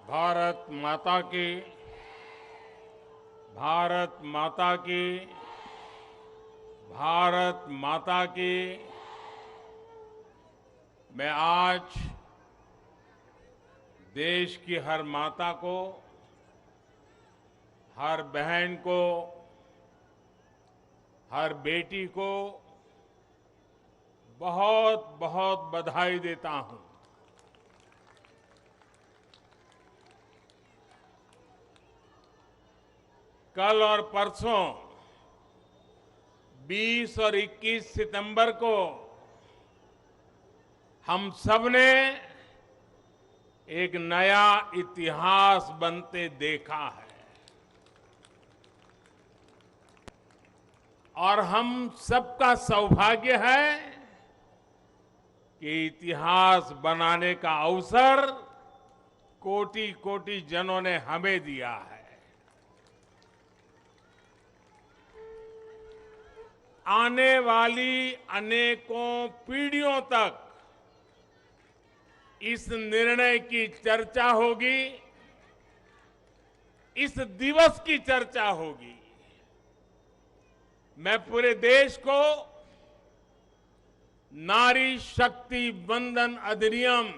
भारत माता की भारत माता की भारत माता की। मैं आज देश की हर माता को, हर बहन को, हर बेटी को बहुत बहुत बधाई देता हूं। कल और परसों 20 और 21 सितंबर को हम सबने एक नया इतिहास बनते देखा है और हम सबका सौभाग्य है कि इतिहास बनाने का अवसर कोटि कोटि जनों ने हमें दिया है। आने वाली अनेकों पीढ़ियों तक इस निर्णय की चर्चा होगी, इस दिवस की चर्चा होगी। मैं पूरे देश को नारी शक्ति वंदन अधिनियम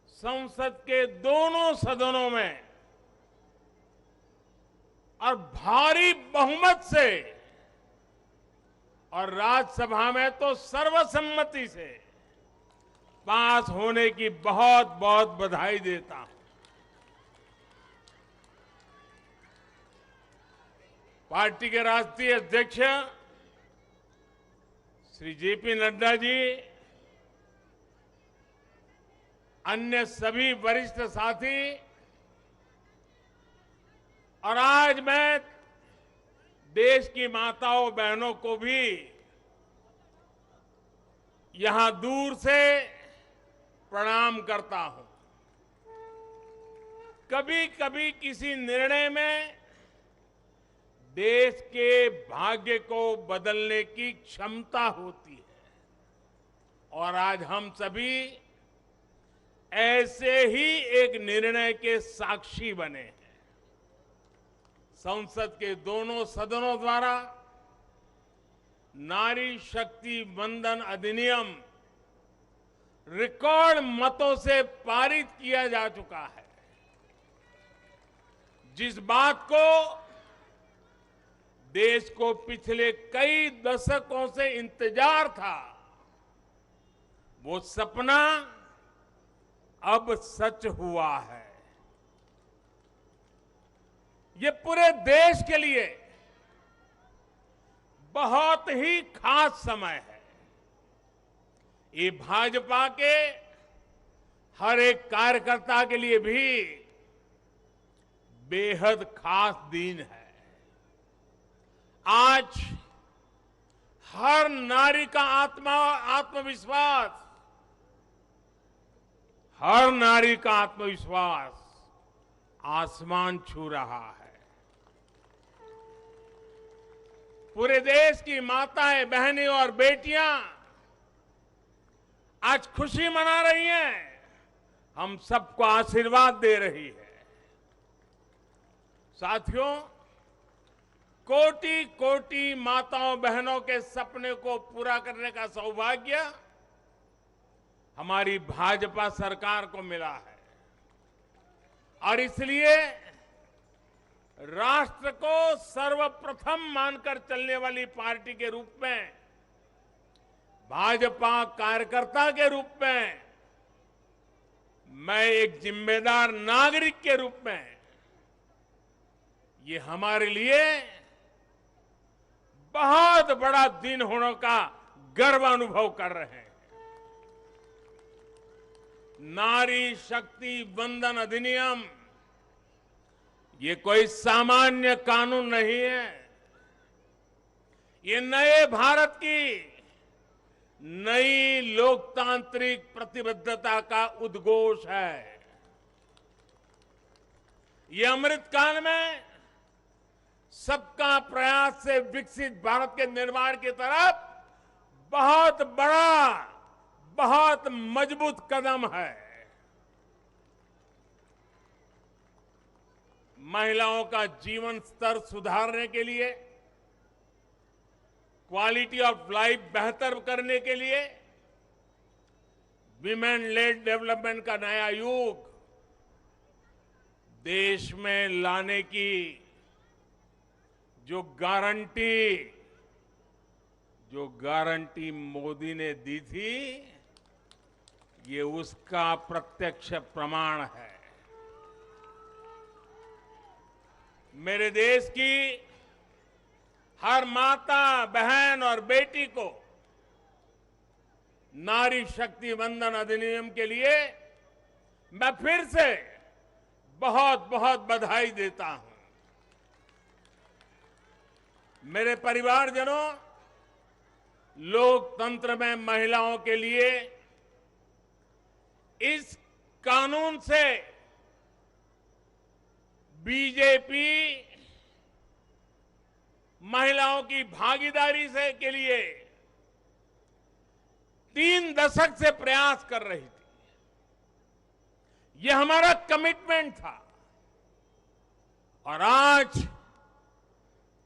संसद के दोनों सदनों में और भारी बहुमत से और राज्यसभा में तो सर्वसम्मति से पास होने की बहुत बहुत बधाई देता हूं। पार्टी के राष्ट्रीय अध्यक्ष श्री जेपी नड्डा जी, अन्य सभी वरिष्ठ साथी और आज मैं देश की माताओं बहनों को भी यहां दूर से प्रणाम करता हूं। कभी कभी किसी निर्णय में देश के भाग्य को बदलने की क्षमता होती है और आज हम सभी ऐसे ही एक निर्णय के साक्षी बने हैं। संसद के दोनों सदनों द्वारा नारी शक्ति वंदन अधिनियम रिकॉर्ड मतों से पारित किया जा चुका है। जिस बात को देश को पिछले कई दशकों से इंतजार था, वो सपना अब सच हुआ है। ये पूरे देश के लिए बहुत ही खास समय है। ये भाजपा के हर एक कार्यकर्ता के लिए भी बेहद खास दिन है। आज हर नारी का आत्मविश्वास, हर नारी का आत्मविश्वास आसमान छू रहा है। पूरे देश की माताएं, बहनें और बेटियां आज खुशी मना रही हैं, हम सबको आशीर्वाद दे रही है। साथियों, कोटि कोटि माताओं बहनों के सपने को पूरा करने का सौभाग्य हमारी भाजपा सरकार को मिला है और इसलिए राष्ट्र को सर्वप्रथम मानकर चलने वाली पार्टी के रूप में, भाजपा कार्यकर्ता के रूप में, मैं एक जिम्मेदार नागरिक के रूप में ये हमारे लिए बहुत बड़ा दिन होने का गर्व अनुभव कर रहे हैं। नारी शक्ति वंदन अधिनियम ये कोई सामान्य कानून नहीं है। ये नए भारत की नई लोकतांत्रिक प्रतिबद्धता का उद्घोष है। ये अमृतकाल में सबका प्रयास से विकसित भारत के निर्माण की तरफ बहुत बड़ा, बहुत मजबूत कदम है। महिलाओं का जीवन स्तर सुधारने के लिए, क्वालिटी ऑफ लाइफ बेहतर करने के लिए विमेन लेड डेवलपमेंट का नया युग देश में लाने की जो गारंटी मोदी ने दी थी, ये उसका प्रत्यक्ष प्रमाण है। मेरे देश की हर माता, बहन और बेटी को नारी शक्ति वंदन अधिनियम के लिए मैं फिर से बहुत बहुत बधाई देता हूं। मेरे परिवारजनों, लोकतंत्र में महिलाओं के लिए इस कानून से बीजेपी महिलाओं की भागीदारी से के लिए 3 दशक से प्रयास कर रही थी। यह हमारा कमिटमेंट था और आज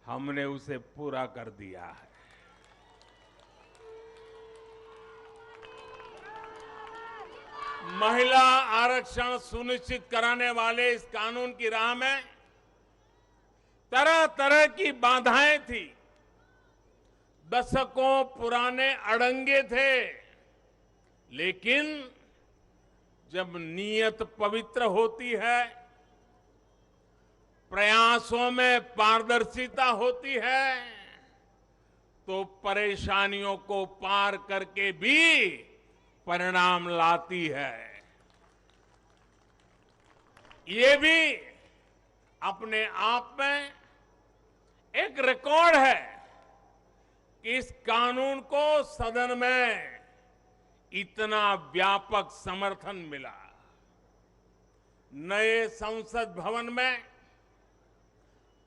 हमने उसे पूरा कर दिया है। महिला आरक्षण सुनिश्चित कराने वाले इस कानून की राह में तरह तरह की बाधाएं थी, दशकों पुराने अड़ंगे थे, लेकिन जब नीयत पवित्र होती है, प्रयासों में पारदर्शिता होती है, तो परेशानियों को पार करके भी परिणाम लाती है। ये भी अपने आप में एक रिकॉर्ड है कि इस कानून को सदन में इतना व्यापक समर्थन मिला। नए संसद भवन में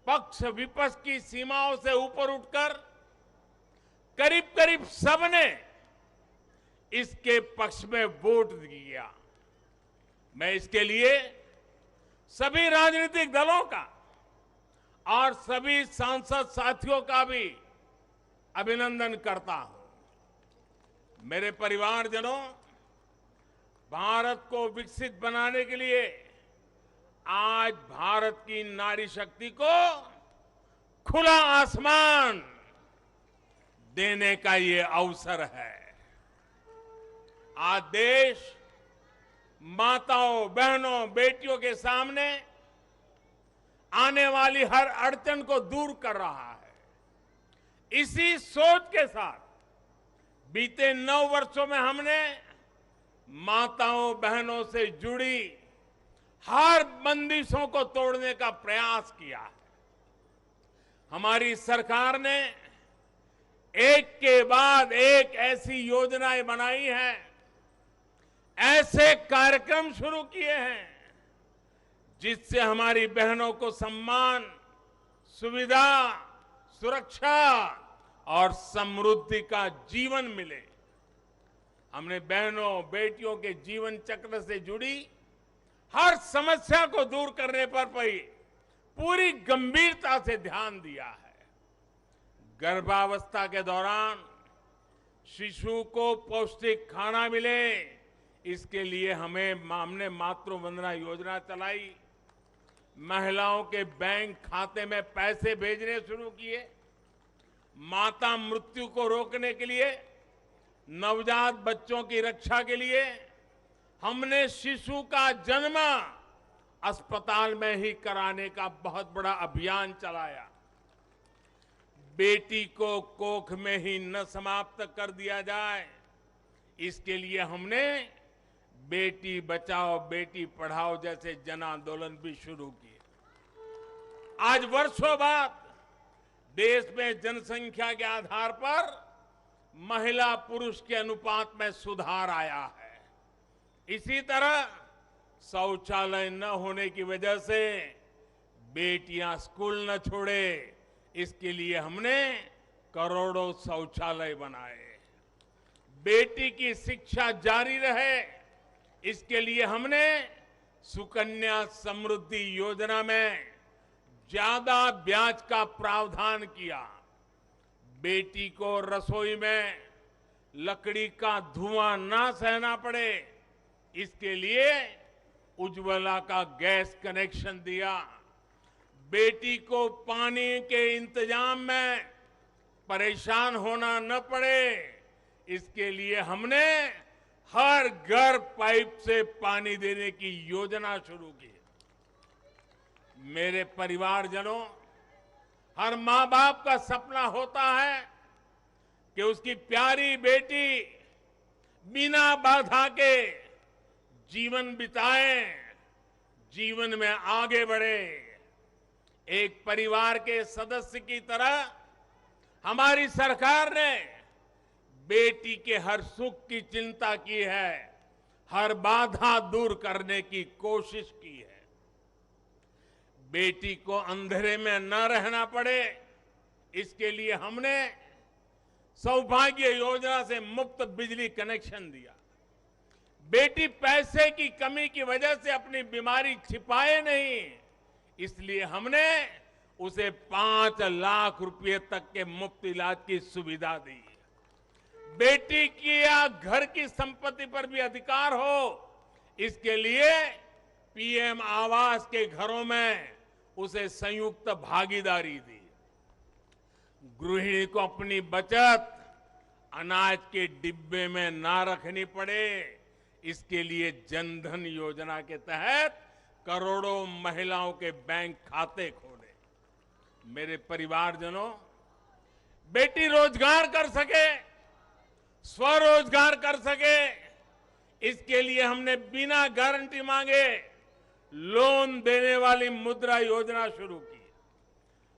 पक्ष विपक्ष की सीमाओं से ऊपर उठकर करीब करीब सबने इसके पक्ष में वोट दिया। मैं इसके लिए सभी राजनीतिक दलों का और सभी सांसद साथियों का भी अभिनंदन करता हूं। मेरे परिवारजनों, भारत को विकसित बनाने के लिए आज भारत की नारी शक्ति को खुला आसमान देने का ये अवसर है। आज देश माताओं, बहनों, बेटियों के सामने आने वाली हर अड़चन को दूर कर रहा है। इसी सोच के साथ बीते 9 वर्षों में हमने माताओं, बहनों से जुड़ी हर बंदिशों को तोड़ने का प्रयास किया है। हमारी सरकार ने एक के बाद एक ऐसी योजनाएं बनाई हैं, ऐसे कार्यक्रम शुरू किए हैं जिससे हमारी बहनों को सम्मान, सुविधा, सुरक्षा और समृद्धि का जीवन मिले। हमने बहनों, बेटियों के जीवन चक्र से जुड़ी हर समस्या को दूर करने पर पूरी गंभीरता से ध्यान दिया है। गर्भावस्था के दौरान शिशु को पौष्टिक खाना मिले, इसके लिए हमने मातृ वंदना योजना चलाई। महिलाओं के बैंक खाते में पैसे भेजने शुरू किए। माता मृत्यु को रोकने के लिए, नवजात बच्चों की रक्षा के लिए हमने शिशु का जन्म अस्पताल में ही कराने का बहुत बड़ा अभियान चलाया। बेटी को कोख में ही न समाप्त कर दिया जाए, इसके लिए हमने बेटी बचाओ बेटी पढ़ाओ जैसे जन आंदोलन भी शुरू किए। आज वर्षों बाद देश में जनसंख्या के आधार पर महिला पुरुष के अनुपात में सुधार आया है। इसी तरह शौचालय न होने की वजह से बेटियां स्कूल न छोड़े, इसके लिए हमने करोड़ों शौचालय बनाए। बेटी की शिक्षा जारी रहे, इसके लिए हमने सुकन्या समृद्धि योजना में ज्यादा ब्याज का प्रावधान किया। बेटी को रसोई में लकड़ी का धुआं ना सहना पड़े, इसके लिए उज्ज्वला का गैस कनेक्शन दिया। बेटी को पानी के इंतजाम में परेशान होना न पड़े, इसके लिए हमने हर घर पाइप से पानी देने की योजना शुरू की। मेरे परिवारजनों, हर मां बाप का सपना होता है कि उसकी प्यारी बेटी बिना बाधा के जीवन बिताए, जीवन में आगे बढ़े। एक परिवार के सदस्य की तरह हमारी सरकार ने बेटी के हर सुख की चिंता की है, हर बाधा दूर करने की कोशिश की है। बेटी को अंधेरे में न रहना पड़े, इसके लिए हमने सौभाग्य योजना से मुफ्त बिजली कनेक्शन दिया। बेटी पैसे की कमी की वजह से अपनी बीमारी छिपाए नहीं, इसलिए हमने उसे 5 लाख रुपए तक के मुफ्त इलाज की सुविधा दी। बेटी की या घर की संपत्ति पर भी अधिकार हो, इसके लिए पीएम आवास के घरों में उसे संयुक्त भागीदारी दी। गृहिणी को अपनी बचत अनाज के डिब्बे में ना रखनी पड़े, इसके लिए जनधन योजना के तहत करोड़ों महिलाओं के बैंक खाते खोले। मेरे परिवारजनों, बेटी रोजगार कर सके, स्वरोजगार कर सके, इसके लिए हमने बिना गारंटी मांगे लोन देने वाली मुद्रा योजना शुरू की।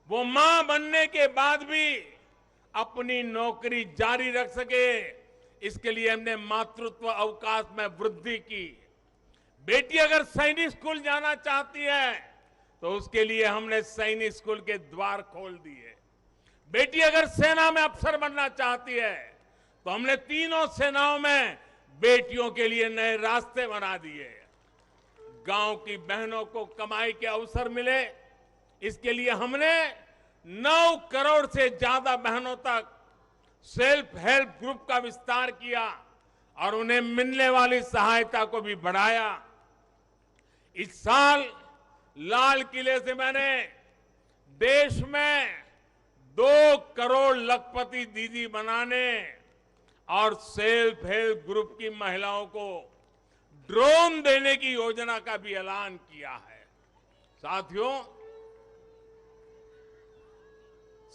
वो मां बनने के बाद भी अपनी नौकरी जारी रख सके, इसके लिए हमने मातृत्व अवकाश में वृद्धि की। बेटी अगर सैनिक स्कूल जाना चाहती है तो उसके लिए हमने सैनिक स्कूल के द्वार खोल दिए। बेटी अगर सेना में अफसर बनना चाहती है तो हमने तीनों सेनाओं में बेटियों के लिए नए रास्ते बना दिए। गांव की बहनों को कमाई के अवसर मिले, इसके लिए हमने 9 करोड़ से ज्यादा बहनों तक सेल्फ हेल्प ग्रुप का विस्तार किया और उन्हें मिलने वाली सहायता को भी बढ़ाया। इस साल लाल किले से मैंने देश में 2 करोड़ लखपति दीदी बनाने और सेल्फ हेल्प ग्रुप की महिलाओं को ड्रोन देने की योजना का भी ऐलान किया है। साथियों,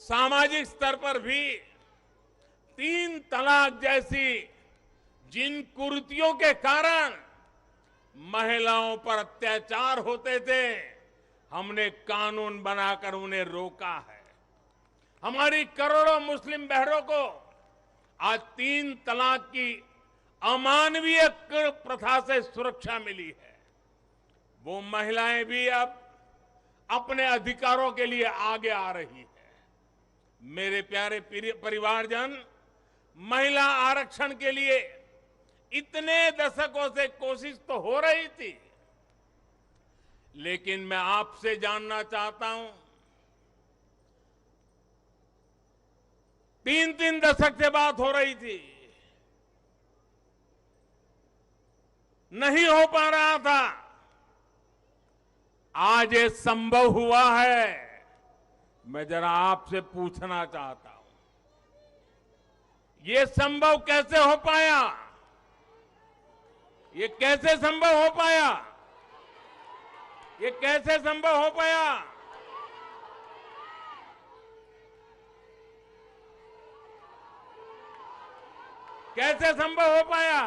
सामाजिक स्तर पर भी 3 तलाक जैसी जिन कुरीतियों के कारण महिलाओं पर अत्याचार होते थे, हमने कानून बनाकर उन्हें रोका है। हमारी करोड़ों मुस्लिम बहनों को आज 3 तलाक की अमानवीय प्रथा से सुरक्षा मिली है। वो महिलाएं भी अब अपने अधिकारों के लिए आगे आ रही है। मेरे प्यारे परिवारजन, महिला आरक्षण के लिए इतने दशकों से कोशिश तो हो रही थी, लेकिन मैं आपसे जानना चाहता हूं, 3 दशक से बात हो रही थी, नहीं हो पा रहा था। आज ये संभव हुआ है। मैं जरा आपसे पूछना चाहता हूं, ये संभव कैसे हो पाया? ये कैसे संभव हो पाया? ये कैसे संभव हो पाया? कैसे संभव हो पाया?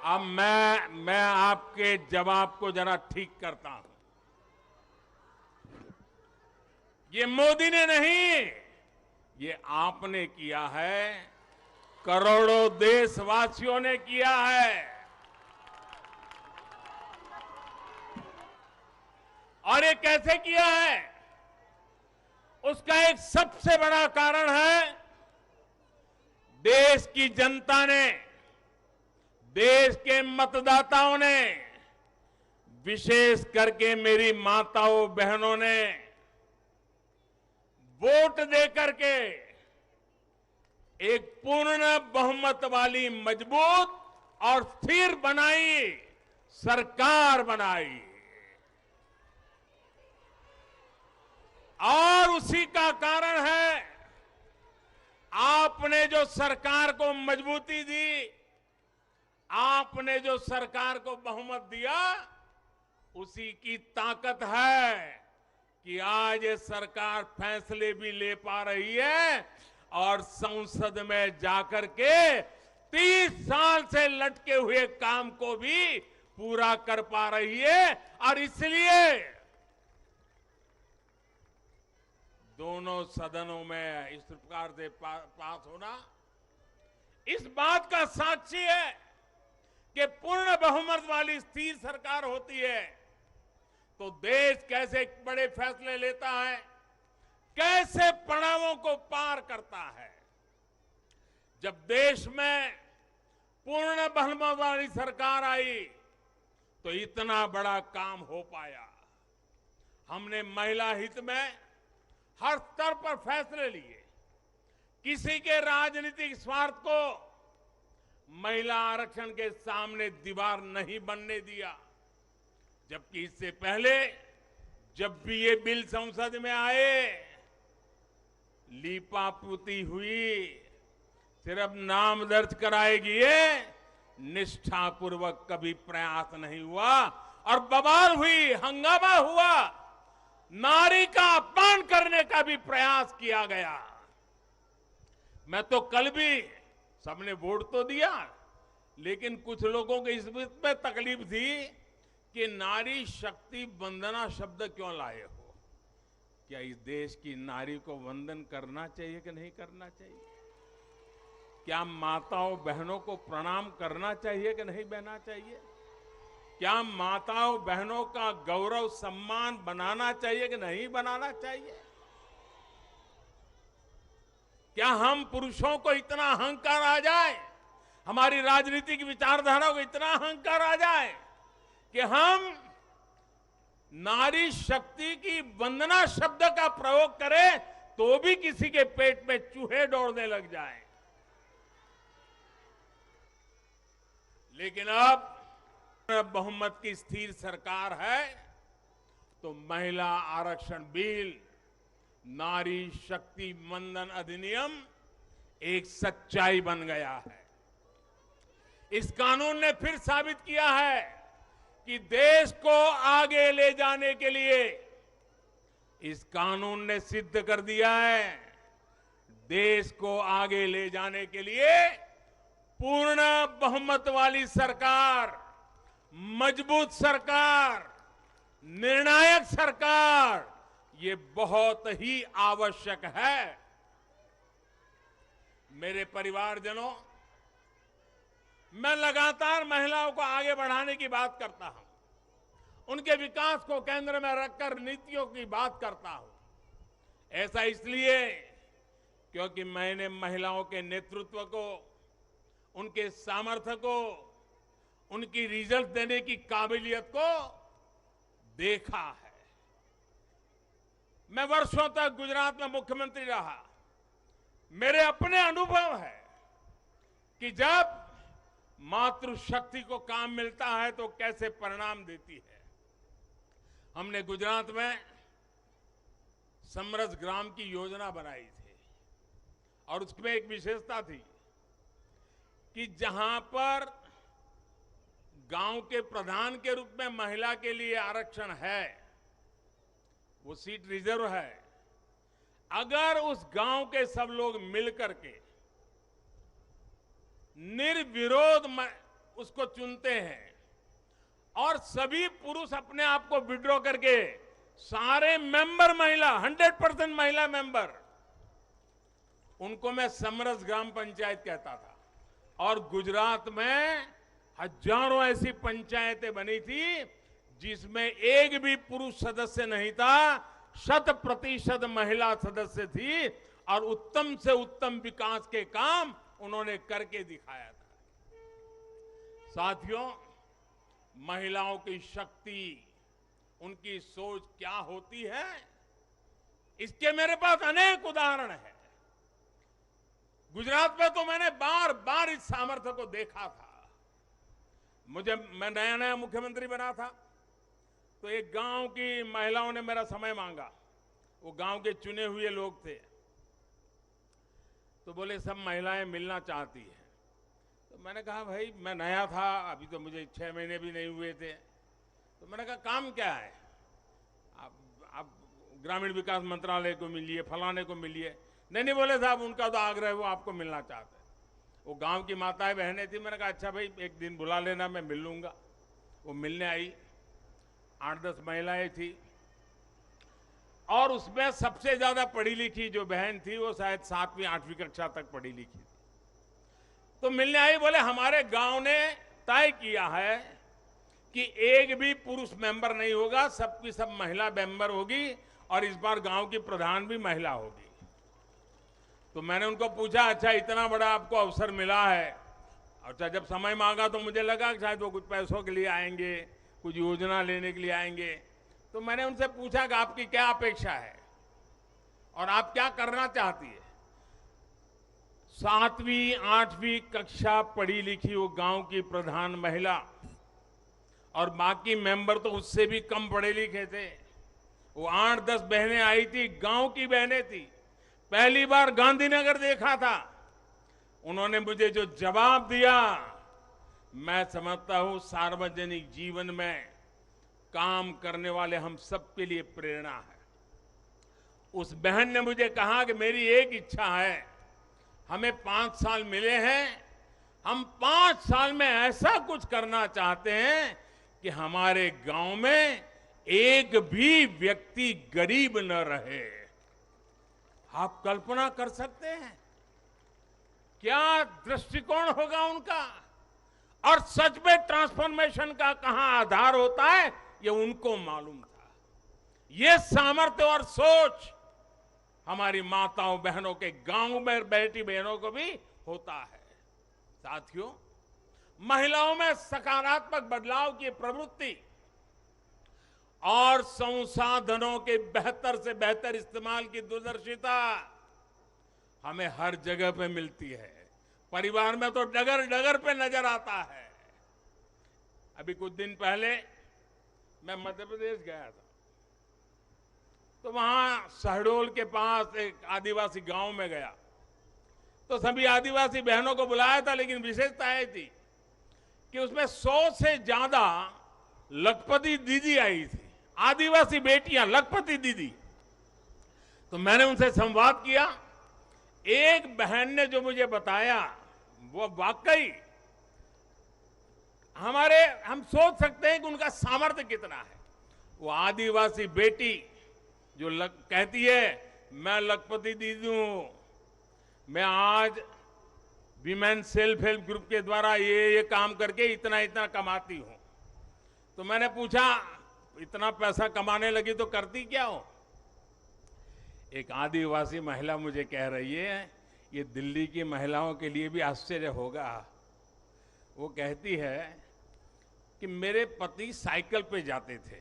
अब मैं आपके जवाब को जरा ठीक करता हूं। ये मोदी ने नहीं, ये आपने किया है, करोड़ों देशवासियों ने किया है। और ये कैसे किया है? उसका एक सबसे बड़ा कारण है देश की जनता ने, देश के मतदाताओं ने, विशेष करके मेरी माताओं बहनों ने वोट देकर के एक पूर्ण बहुमत वाली मजबूत और स्थिर बनाई सरकार बनाई। और उसी का कारण है आपने जो सरकार को मजबूती दी, आपने जो सरकार को बहुमत दिया, उसी की ताकत है कि आज ये सरकार फैसले भी ले पा रही है और संसद में जाकर के 30 साल से लटके हुए काम को भी पूरा कर पा रही है। और इसलिए दोनों सदनों में इस प्रकार से पास होना इस बात का साक्षी है कि पूर्ण बहुमत वाली स्थिर सरकार होती है तो देश कैसे बड़े फैसले लेता है, कैसे पड़ावों को पार करता है। जब देश में पूर्ण बहुमत वाली सरकार आई तो इतना बड़ा काम हो पाया। हमने महिला हित में हर स्तर पर फैसले लिए, किसी के राजनीतिक स्वार्थ को महिला आरक्षण के सामने दीवार नहीं बनने दिया। जबकि इससे पहले जब भी ये बिल संसद में आए, लीपापोती हुई, सिर्फ नाम दर्ज कराएगी ये, निष्ठापूर्वक कभी प्रयास नहीं हुआ और बवाल हुई, हंगामा हुआ, नारी का अपमान करने का भी प्रयास किया गया। मैं तो कल भी, सबने वोट तो दिया, लेकिन कुछ लोगों को इस में तकलीफ थी कि नारी शक्ति वंदना शब्द क्यों लाए हो। क्या इस देश की नारी को वंदन करना चाहिए कि नहीं करना चाहिए? क्या माताओं बहनों को प्रणाम करना चाहिए कि नहीं बहना चाहिए? क्या माताओं बहनों का गौरव सम्मान बनाना चाहिए कि नहीं बनाना चाहिए? क्या हम पुरुषों को इतना अहंकार आ जाए, हमारी राजनीतिक विचारधारा को इतना अहंकार आ जाए कि हम नारी शक्ति की वंदना शब्द का प्रयोग करें तो भी किसी के पेट में चूहे दौड़ने लग जाएं? लेकिन अब बहुमत की स्थिर सरकार है तो महिला आरक्षण बिल, नारी शक्ति वंदन अधिनियम एक सच्चाई बन गया है। इस कानून ने फिर साबित किया है कि देश को आगे ले जाने के लिए, इस कानून ने सिद्ध कर दिया है, देश को आगे ले जाने के लिए पूर्ण बहुमत वाली सरकार, मजबूत सरकार, निर्णायक सरकार, ये बहुत ही आवश्यक है। मेरे परिवारजनों, मैं लगातार महिलाओं को आगे बढ़ाने की बात करता हूं, उनके विकास को केंद्र में रखकर नीतियों की बात करता हूं। ऐसा इसलिए क्योंकि मैंने महिलाओं के नेतृत्व को, उनके सामर्थ्य को, उनकी रिजल्ट देने की काबिलियत को देखा है। मैं वर्षों तक गुजरात में मुख्यमंत्री रहा। मेरे अपने अनुभव है कि जब मातृशक्ति को काम मिलता है तो कैसे परिणाम देती है। हमने गुजरात में समरस ग्राम की योजना बनाई थी और उसमें एक विशेषता थी कि जहां पर गांव के प्रधान के रूप में महिला के लिए आरक्षण है, वो सीट रिजर्व है, अगर उस गांव के सब लोग मिलकर के निर्विरोध उसको चुनते हैं और सभी पुरुष अपने आप को विड्रॉ करके सारे मेंबर महिला, 100% महिला मेंबर, उनको मैं समरस ग्राम पंचायत कहता था। और गुजरात में हजारों ऐसी पंचायतें बनी थी जिसमें एक भी पुरुष सदस्य नहीं था, 100% महिला सदस्य थी और उत्तम से उत्तम विकास के काम उन्होंने करके दिखाया था। साथियों, महिलाओं की शक्ति, उनकी सोच क्या होती है, इसके मेरे पास अनेक उदाहरण हैं। गुजरात में तो मैंने बार बार इस सामर्थ्य को देखा था। मैं नया नया मुख्यमंत्री बना था, तो एक गांव की महिलाओं ने मेरा समय मांगा। वो गांव के चुने हुए लोग थे, तो बोले सब महिलाएं मिलना चाहती हैं। तो मैंने कहा भाई मैं नया था, अभी तो मुझे 6 महीने भी नहीं हुए थे। तो मैंने कहा काम क्या है, आप ग्रामीण विकास मंत्रालय को मिलिए, फलाने को मिलिए। नहीं बोले साहब उनका तो आग्रह है, वो आपको मिलना चाहते हैं। वो गांव की माताएं बहनें थी। मैंने कहा अच्छा भाई एक दिन बुला लेना, मैं मिल लूंगा। वो मिलने आई, 8-10 महिलाएं थी और उसमें सबसे ज्यादा पढ़ी लिखी जो बहन थी वो शायद 7वीं 8वीं कक्षा तक पढ़ी लिखी थी। तो मिलने आई, बोले हमारे गांव ने तय किया है कि एक भी पुरुष मेंबर नहीं होगा, सबकी सब महिला मेंबर होगी और इस बार गांव की प्रधान भी महिला होगी। तो मैंने उनको पूछा अच्छा इतना बड़ा आपको अवसर मिला है। अच्छा जब समय मांगा तो मुझे लगा कि शायद वो कुछ पैसों के लिए आएंगे, कुछ योजना लेने के लिए आएंगे। तो मैंने उनसे पूछा कि आपकी क्या अपेक्षा है और आप क्या करना चाहती है। 7वीं 8वीं कक्षा पढ़ी लिखी वो गांव की प्रधान महिला और बाकी मेंबर तो उससे भी कम पढ़े लिखे थे। वो 8-10 बहनें आई थी, गांव की बहनें थी। पहली बार गांधीनगर देखा था। उन्होंने मुझे जो जवाब दिया, मैं समझता हूं सार्वजनिक जीवन में काम करने वाले हम सबके लिए प्रेरणा है। उस बहन ने मुझे कहा कि मेरी एक इच्छा है, हमें 5 साल मिले हैं, हम 5 साल में ऐसा कुछ करना चाहते हैं कि हमारे गांव में एक भी व्यक्ति गरीब न रहे। आप कल्पना कर सकते हैं क्या दृष्टिकोण होगा उनका। और सच में ट्रांसफॉर्मेशन का कहां आधार होता है ये उनको मालूम था। ये सामर्थ्य और सोच हमारी माताओं बहनों के गांव में बैठी बहनों को भी होता है। साथियों, महिलाओं में सकारात्मक बदलाव की प्रवृत्ति और संसाधनों के बेहतर से बेहतर इस्तेमाल की दूरदर्शिता हमें हर जगह पे मिलती है। परिवार में तो डगर डगर पे नजर आता है। अभी कुछ दिन पहले मैं मध्य प्रदेश गया था, तो वहां शहडोल के पास एक आदिवासी गांव में गया, तो सभी आदिवासी बहनों को बुलाया था, लेकिन विशेषता यह थी कि उसमें 100 से ज्यादा लखपति दीदी आई थी, आदिवासी बेटियां, लखपति दीदी। तो मैंने उनसे संवाद किया। एक बहन ने जो मुझे बताया वो वाकई हम सोच सकते हैं कि उनका सामर्थ्य कितना है। वो आदिवासी बेटी जो कहती है मैं लखपति दीदी हूं, मैं आज विमेन सेल्फ हेल्प ग्रुप के द्वारा ये काम करके इतना इतना कमाती हूं। तो मैंने पूछा इतना पैसा कमाने लगी तो करती क्या हो। एक आदिवासी महिला मुझे कह रही है, ये दिल्ली की महिलाओं के लिए भी आश्चर्य होगा। वो कहती है कि मेरे पति साइकिल पे जाते थे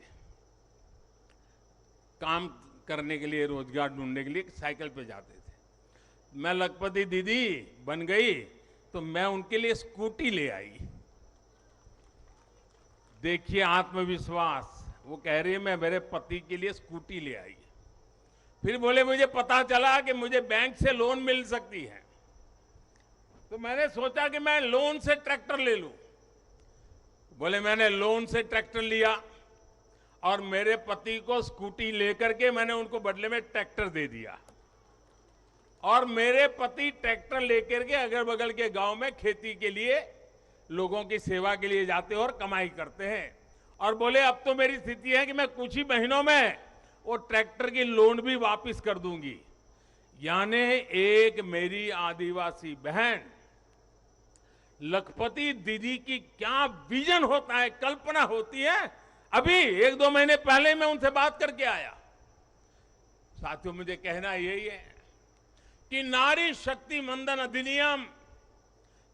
काम करने के लिए, रोजगार ढूंढने के लिए साइकिल पे जाते थे। मैं लखपति दीदी बन गई तो मैं उनके लिए स्कूटी ले आई। देखिए आत्मविश्वास। वो कह रही है मैं मेरे पति के लिए स्कूटी ले आई। फिर बोले मुझे पता चला कि मुझे बैंक से लोन मिल सकती है, तो मैंने सोचा कि मैं लोन से ट्रैक्टर ले लूं। बोले मैंने लोन से ट्रैक्टर लिया और मेरे पति को स्कूटी लेकर के मैंने उनको बदले में ट्रैक्टर दे दिया। और मेरे पति ट्रैक्टर लेकर के अगल बगल के गांव में खेती के लिए लोगों की सेवा के लिए जाते हैं और कमाई करते हैं। और बोले अब तो मेरी स्थिति है कि मैं कुछ ही महीनों में वो ट्रैक्टर की लोन भी वापस कर दूंगी। यानी एक मेरी आदिवासी बहन लखपति दीदी की क्या विजन होता है, कल्पना होती है। अभी 1-2 महीने पहले मैं उनसे बात करके आया। साथियों, मुझे कहना यही है कि नारी शक्ति मंदन अधिनियम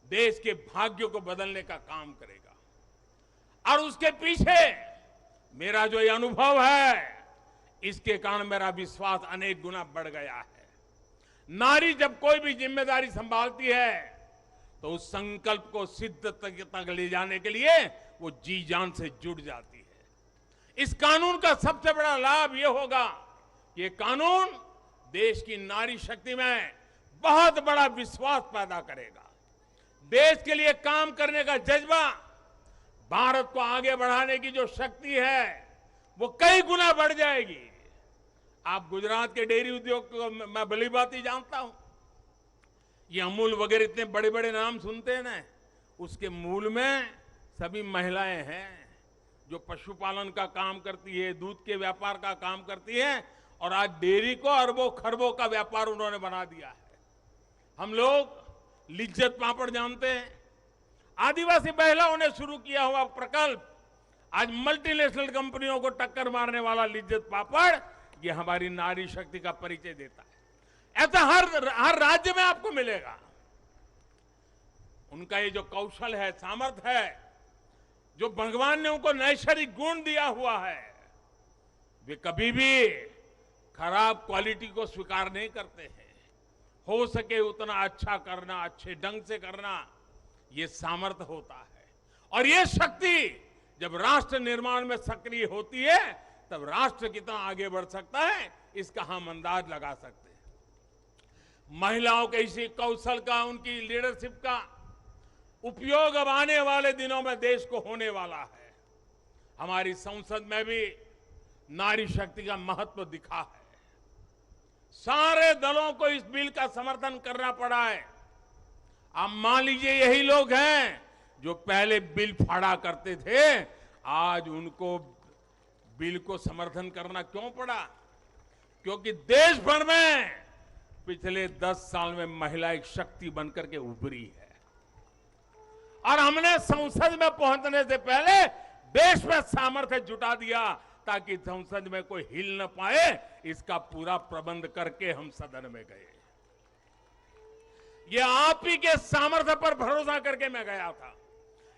देश के भाग्य को बदलने का काम करेगा। और उसके पीछे मेरा जो ये अनुभव है, इसके कारण मेरा विश्वास अनेक गुना बढ़ गया है। नारी जब कोई भी जिम्मेदारी संभालती है तो उस संकल्प को सिद्ध तक ले जाने के लिए वो जी जान से जुट जाती है। इस कानून का सबसे बड़ा लाभ ये होगा कि ये कानून देश की नारी शक्ति में बहुत बड़ा विश्वास पैदा करेगा। देश के लिए काम करने का जज्बा, भारत को आगे बढ़ाने की जो शक्ति है वो कई गुना बढ़ जाएगी। आप गुजरात के डेयरी उद्योग को मैं भली बात ही जानता हूं। ये अमूल वगैरह इतने बड़े बड़े नाम सुनते हैं ना, उसके मूल में सभी महिलाएं हैं जो पशुपालन का काम करती है, दूध के व्यापार का काम करती है, और आज डेयरी को अरबों खरबों का व्यापार उन्होंने बना दिया है। हम लोग लिज्जत पापड़ जानते हैं, आदिवासी महिलाओं ने शुरू किया हुआ प्रकल्प आज मल्टीनेशनल कंपनियों को टक्कर मारने वाला लिज्जत पापड़, ये हमारी नारी शक्ति का परिचय देता है। ऐसा हर राज्य में आपको मिलेगा। उनका ये जो कौशल है, सामर्थ्य है, जो भगवान ने उनको नैसर्गिक गुण दिया हुआ है, वे कभी भी खराब क्वालिटी को स्वीकार नहीं करते हैं। हो सके उतना अच्छा करना, अच्छे ढंग से करना, ये सामर्थ्य होता है। और ये शक्ति जब राष्ट्र निर्माण में सक्रिय होती है तब राष्ट्र कितना आगे बढ़ सकता है, इसका हम अंदाज लगा सकते हैं। महिलाओं के इसी कौशल का, उनकी लीडरशिप का उपयोग अब आने वाले दिनों में देश को होने वाला है। हमारी संसद में भी नारी शक्ति का महत्व दिखा है। सारे दलों को इस बिल का समर्थन करना पड़ा है। आप मान लीजिए यही लोग हैं जो पहले बिल फाड़ा करते थे, आज उनको बिल को समर्थन करना क्यों पड़ा? क्योंकि देश भर में पिछले 10 साल में महिला एक शक्ति बनकर के उभरी है। और हमने संसद में पहुंचने से पहले देश में सामर्थ्य जुटा दिया ताकि संसद में कोई हिल न पाए। इसका पूरा प्रबंध करके हम सदन में गए। ये आप ही के सामर्थ्य पर भरोसा करके मैं गया था,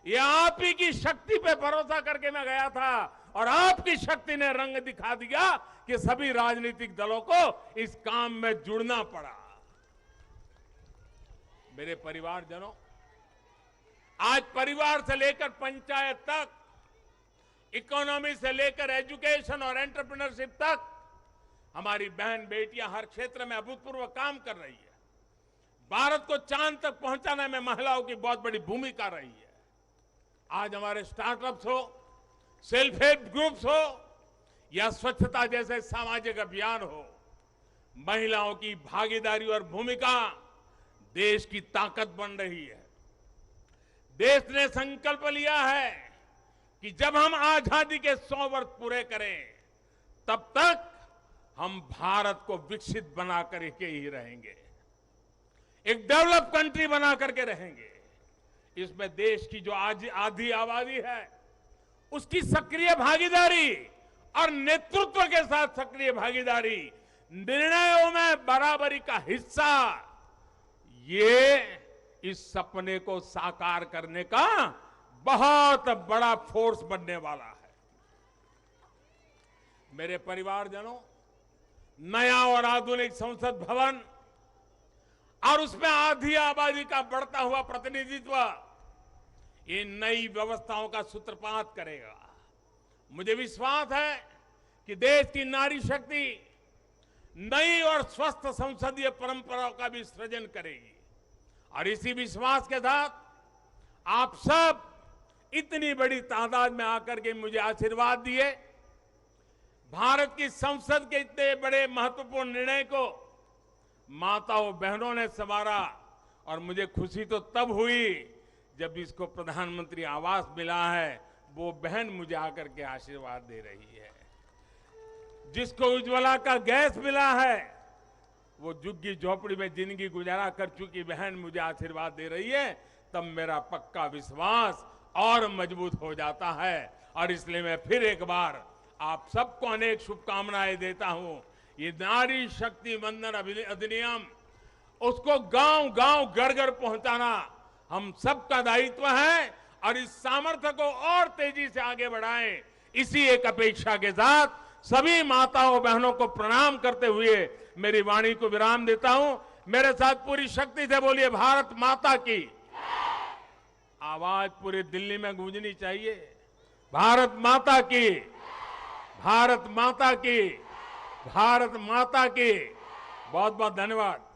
ये आप ही की शक्ति पे भरोसा करके मैं गया था, और आपकी शक्ति ने रंग दिखा दिया कि सभी राजनीतिक दलों को इस काम में जुड़ना पड़ा। मेरे परिवारजनों, आज परिवार से लेकर पंचायत तक, इकोनॉमी से लेकर एजुकेशन और एंटरप्रेन्योरशिप तक हमारी बहन बेटियां हर क्षेत्र में अभूतपूर्व काम कर रही है। भारत को चांद तक पहुंचाने में महिलाओं की बहुत बड़ी भूमिका रही है। आज हमारे स्टार्टअप्स हो, सेल्फ हेल्प ग्रुप्स हो या स्वच्छता जैसे सामाजिक अभियान हो, महिलाओं की भागीदारी और भूमिका देश की ताकत बन रही है। देश ने संकल्प लिया है कि जब हम आजादी के 100 वर्ष पूरे करें तब तक हम भारत को विकसित बना करके ही रहेंगे, एक डेवलप कंट्री बना करके रहेंगे। इसमें देश की जो आज आधी आबादी है उसकी सक्रिय भागीदारी और नेतृत्व के साथ सक्रिय भागीदारी, निर्णयों में बराबरी का हिस्सा, ये इस सपने को साकार करने का बहुत बड़ा फोर्स बनने वाला है। मेरे परिवारजनों, नया और आधुनिक संसद भवन और उसमें आधी आबादी का बढ़ता हुआ प्रतिनिधित्व ये नई व्यवस्थाओं का सूत्रपात करेगा। मुझे विश्वास है कि देश की नारी शक्ति नई और स्वस्थ संसदीय परंपराओं का भी सृजन करेगी। और इसी विश्वास के साथ आप सब इतनी बड़ी तादाद में आकर के मुझे आशीर्वाद दिए। भारत की संसद के इतने बड़े महत्वपूर्ण निर्णय को माताओं बहनों ने संवारा, और मुझे खुशी तो तब हुई जब इसको प्रधानमंत्री आवास मिला है, वो बहन मुझे आकर के आशीर्वाद दे रही है। जिसको उज्ज्वला का गैस मिला है, वो झुग्गी झोपड़ी में जिंदगी गुजारा कर चुकी बहन मुझे आशीर्वाद दे रही है, तब मेरा पक्का विश्वास और मजबूत हो जाता है। और इसलिए मैं फिर एक बार आप सबको अनेक शुभकामनाएं देता हूं ये नारी शक्ति वंदन अधिनियम, उसको गांव गांव घर घर पहुंचाना हम सबका दायित्व है और इस सामर्थ्य को और तेजी से आगे बढ़ाएं। इसी एक अपेक्षा के साथ सभी माताओं बहनों को प्रणाम करते हुए मेरी वाणी को विराम देता हूं। मेरे साथ पूरी शक्ति से बोलिए, भारत माता की। आवाज पूरी दिल्ली में गूंजनी चाहिए, भारत माता की, भारत माता की, भारत माता की। बहुत बहुत धन्यवाद।